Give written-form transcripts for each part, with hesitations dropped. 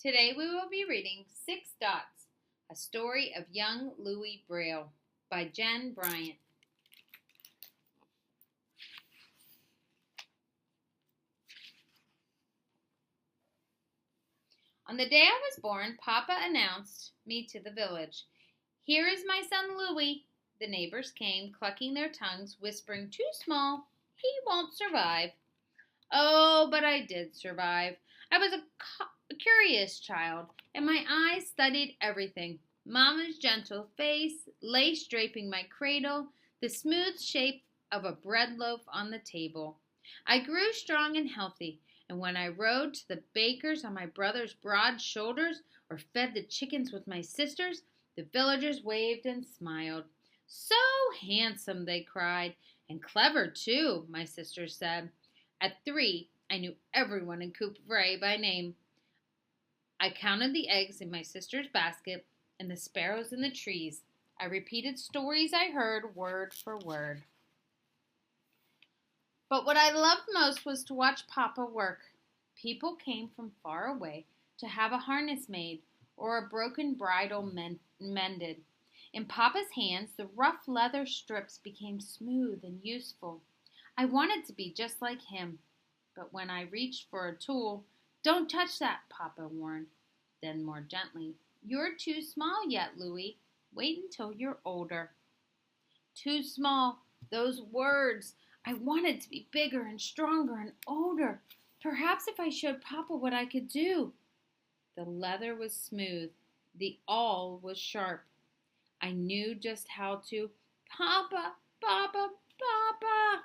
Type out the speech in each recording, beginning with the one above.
Today we will be reading Six Dots, a story of young Louis Braille by Jen Bryant. On the day I was born, Papa announced me to the village. "Here is my son Louis." The neighbors came, clucking their tongues, whispering, "Too small. He won't survive." Oh, but I did survive. I was a curious child, and my eyes studied everything. Mama's gentle face, lace draping my cradle, the smooth shape of a bread loaf on the table. I grew strong and healthy, and when I rode to the baker's on my brother's broad shoulders or fed the chickens with my sisters, the villagers waved and smiled. "So handsome," they cried, "and clever, too," my sisters said. At 3, I knew everyone in Coupvray by name. I counted the eggs in my sister's basket and the sparrows in the trees. I repeated stories I heard word for word. But what I loved most was to watch Papa work. People came from far away to have a harness made or a broken bridle mended. In Papa's hands, the rough leather strips became smooth and useful. I wanted to be just like him, but when I reached for a tool, "Don't touch that," Papa warned. Then more gently, "You're too small yet, Louis. Wait until you're older." Too small, those words. I wanted to be bigger and stronger and older. Perhaps if I showed Papa what I could do. The leather was smooth. The awl was sharp. I knew just how to. "Papa, Papa, Papa."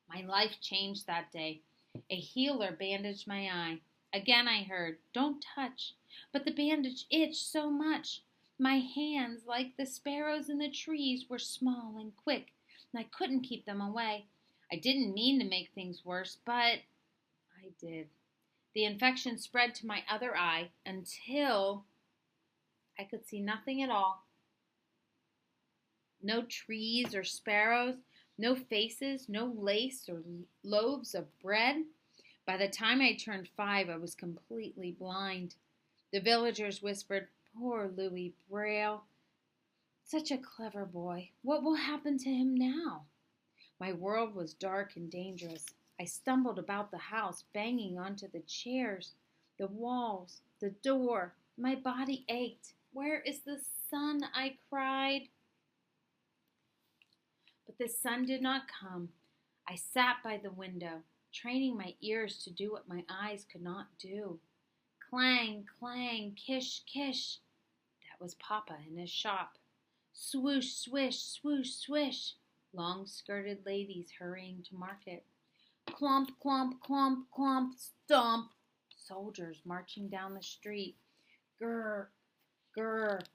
My life changed that day. A healer bandaged my eye. Again I heard, "Don't touch." But the bandage itched so much. My hands, like the sparrows in the trees, were small and quick, and I couldn't keep them away. I didn't mean to make things worse, but I did. The infection spread to my other eye until I could see nothing at all. No trees or sparrows, no faces, no lace or loaves of bread. By the time I turned 5, I was completely blind. The villagers whispered, "Poor Louis Braille. Such a clever boy. What will happen to him now?" My world was dark and dangerous. I stumbled about the house, banging onto the chairs, the walls, the door. My body ached. "Where is the sun?" I cried. But the sun did not come. I sat by the window, training my ears to do what my eyes could not do. Clang, clang, kish, kish. That was Papa in his shop. Swoosh, swish, swoosh, swish. Long-skirted ladies hurrying to market. Clump, clump, clump, clump, stomp. Soldiers marching down the street. Grr, grr.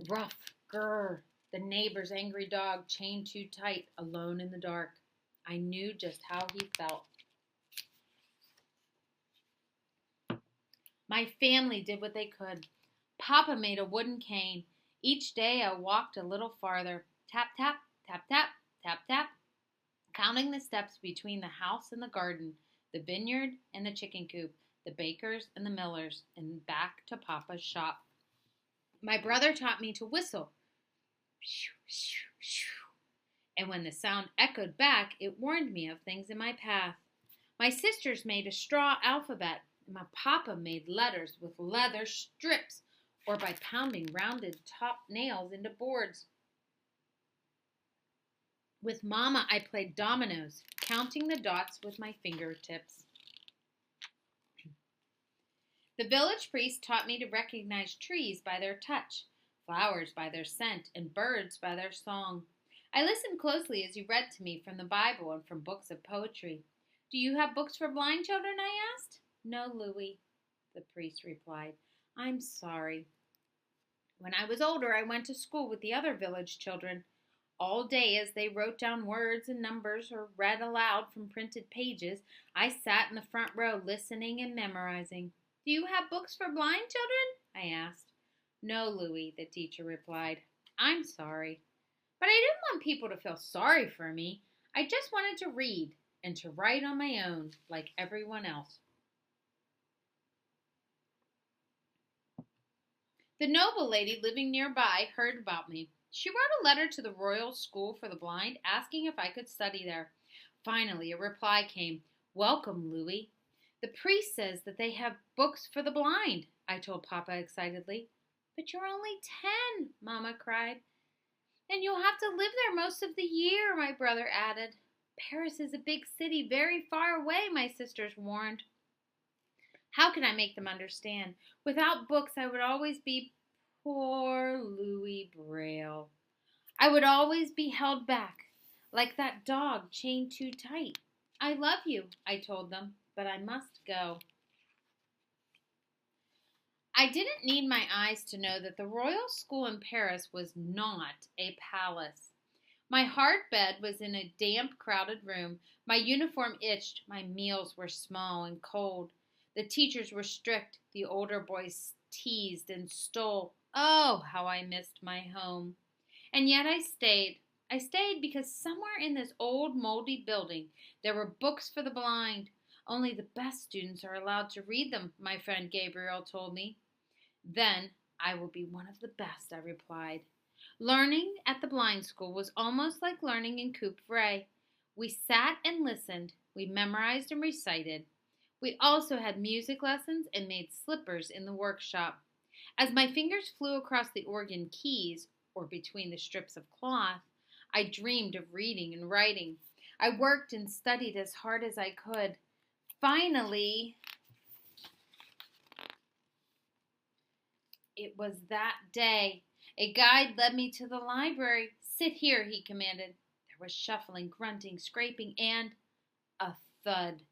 Rough, grr. The neighbor's angry dog chained too tight, alone in the dark. I knew just how he felt. My family did what they could. Papa made a wooden cane. Each day I walked a little farther. Tap, tap, tap, tap, tap, tap. Counting the steps between the house and the garden, the vineyard and the chicken coop, the baker's and the miller's, and back to Papa's shop. My brother taught me to whistle. And when the sound echoed back, it warned me of things in my path. My sisters made a straw alphabet, and my Papa made letters with leather strips or by pounding rounded top nails into boards. With Mama, I played dominoes, counting the dots with my fingertips. The village priest taught me to recognize trees by their touch, flowers by their scent, and birds by their song. I listened closely as he read to me from the Bible and from books of poetry. "Do you have books for blind children?" I asked. "No, Louis," the priest replied. "I'm sorry." When I was older, I went to school with the other village children. All day, as they wrote down words and numbers or read aloud from printed pages, I sat in the front row listening and memorizing. "Do you have books for blind children?" I asked. "No, Louis," the teacher replied. "I'm sorry." But I didn't want people to feel sorry for me. I just wanted to read. and to write on my own like everyone else. The noble lady living nearby heard about me. She wrote a letter to the Royal School for the Blind asking if I could study there. Finally, a reply came. Welcome, Louis. The priest says that they have books for the blind, I told Papa excitedly. But you're only 10, Mama cried. And you'll have to live there most of the year, my brother added. Paris is a big city very far away, my sisters warned. How can I make them understand? Without books, I would always be poor Louis Braille. I would always be held back, like that dog chained too tight. I love you, I told them, but I must go. I didn't need my eyes to know that the Royal School in Paris was not a palace. My hard bed was in a damp, crowded room. My uniform itched. My meals were small and cold. The teachers were strict. The older boys teased and stole. Oh, how I missed my home. And yet I stayed. I stayed because somewhere in this old, moldy building there were books for the blind. Only the best students are allowed to read them, my friend Gabriel told me. Then I will be one of the best, I replied. Learning at the blind school was almost like learning in Coupvray. We sat and listened. We memorized and recited. We also had music lessons and made slippers in the workshop. As my fingers flew across the organ keys, or between the strips of cloth, I dreamed of reading and writing. I worked and studied as hard as I could. Finally, it was that day. A guide led me to the library. Sit here, he commanded. There was shuffling, grunting, scraping, and a thud.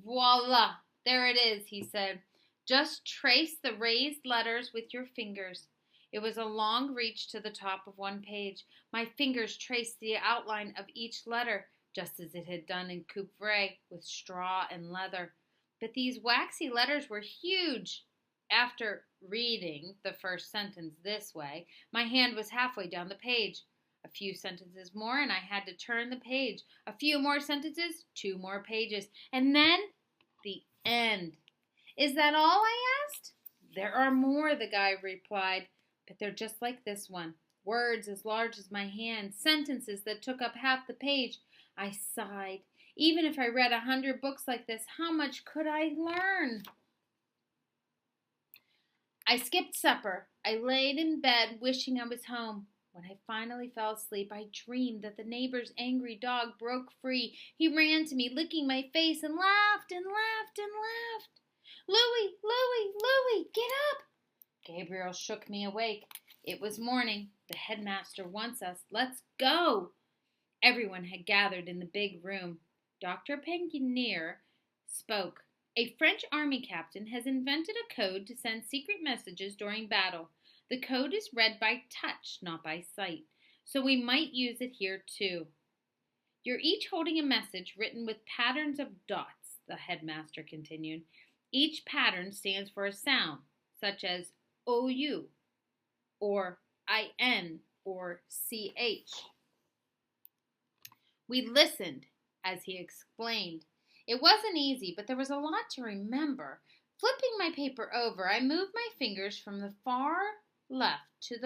Voila! There it is, he said. Just trace the raised letters with your fingers. It was a long reach to the top of one page. My fingers traced the outline of each letter, just as it had done in Coupvray, with straw and leather. But these waxy letters were huge. After reading the first sentence this way, my hand was halfway down the page. A few sentences more, and I had to turn the page. A few more sentences, 2 more pages, and then the end. Is that all? I asked. There are more, the guy replied, but they're just like this one. Words as large as my hand, sentences that took up half the page. I sighed. Even if I read 100 books like this, how much could I learn? I skipped supper. I laid in bed wishing I was home. When I finally fell asleep, I dreamed that the neighbor's angry dog broke free. He ran to me, licking my face, and laughed and laughed and laughed. Louie, Louie, Louie, get up! Gabriel shook me awake. It was morning. The headmaster wants us. Let's go! Everyone had gathered in the big room. Dr. Penguinier spoke. A French army captain has invented a code to send secret messages during battle. The code is read by touch, not by sight, so we might use it here too. You're each holding a message written with patterns of dots, the headmaster continued. Each pattern stands for a sound, such as OU, or IN, or CH. We listened as he explained. It wasn't easy, but there was a lot to remember. Flipping my paper over, I moved my fingers from the far left to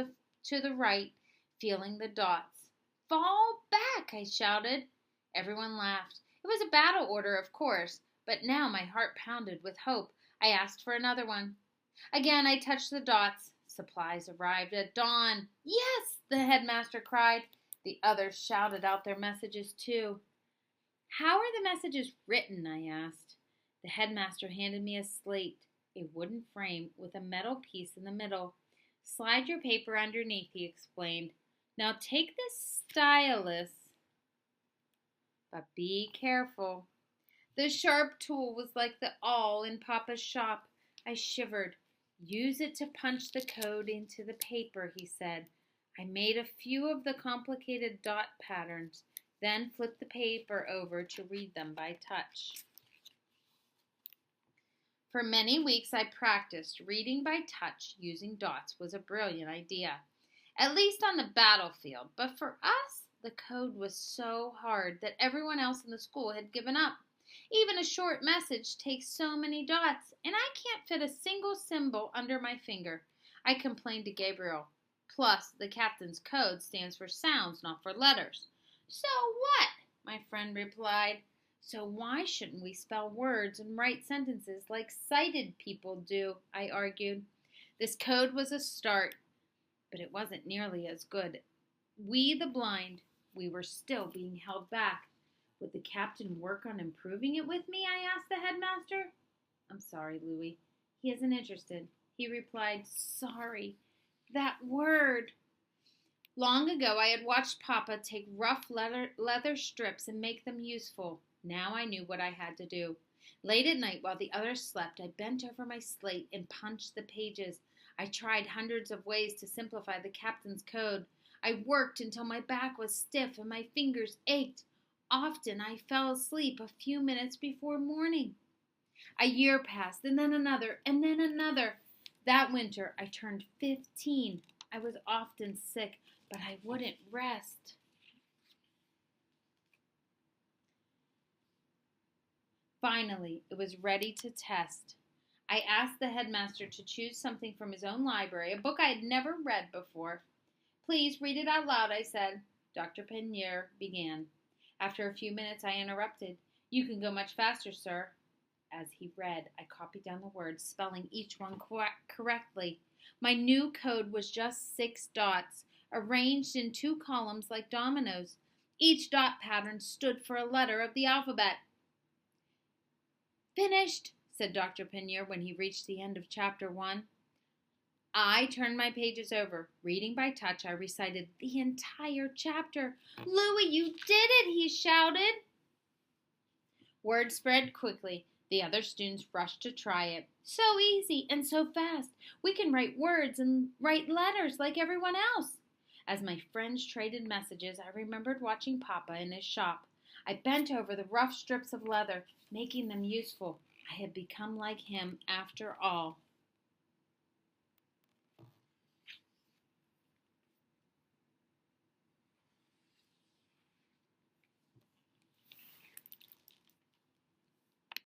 the right, feeling the dots. Fall back, I shouted. Everyone laughed. It was a battle order, of course, but now my heart pounded with hope. I asked for another one. Again, I touched the dots. Supplies arrived at dawn. Yes, the headmaster cried. The others shouted out their messages too. How are the messages written? I asked. The headmaster handed me a slate, a wooden frame with a metal piece in the middle. Slide your paper underneath, he explained. Now take this stylus, but be careful. The sharp tool was like the awl in Papa's shop. I shivered. Use it to punch the code into the paper, he said. I made a few of the complicated dot patterns, then flipped the paper over to read them by touch. For many weeks I practiced. Reading by touch using dots was a brilliant idea, at least on the battlefield. But for us, The code was so hard that everyone else in the school had given up. Even a short message takes so many dots, and I can't fit a single symbol under my finger. I complained to Gabriel. Plus, the captain's code stands for sounds, not for letters. So what? My friend replied. So why shouldn't we spell words and write sentences like sighted people do? I argued. This code was a start, but it wasn't nearly as good. We, the blind, we were still being held back. Would the captain work on improving it with me? I asked the headmaster. I'm sorry, Louis. He isn't interested. He replied, sorry. That word. Long ago, I had watched Papa take rough leather strips and make them useful. Now I knew what I had to do. Late at night, while the others slept, I bent over my slate and punched the pages. I tried hundreds of ways to simplify the captain's code. I worked until my back was stiff and my fingers ached. Often I fell asleep a few minutes before morning. A year passed, and then another, and then another. That winter, I turned 15. I was often sick, but I wouldn't rest. Finally, it was ready to test. I asked the headmaster to choose something from his own library, a book I had never read before. Please read it out loud, I said. Dr. Penier began. After a few minutes, I interrupted. You can go much faster, sir. As he read, I copied down the words, spelling each one correctly. My new code was just 6 dots, arranged in 2 columns like dominoes. Each dot pattern stood for a letter of the alphabet. Finished, said Dr. Penier when he reached the end of chapter 1. I turned my pages over. Reading by touch, I recited the entire chapter. Louis, you did it, he shouted. Word spread quickly. The other students rushed to try it. So easy and so fast. We can write words and write letters like everyone else. As my friends traded messages, I remembered watching Papa in his shop. I bent over the rough strips of leather, making them useful. I had become like him after all.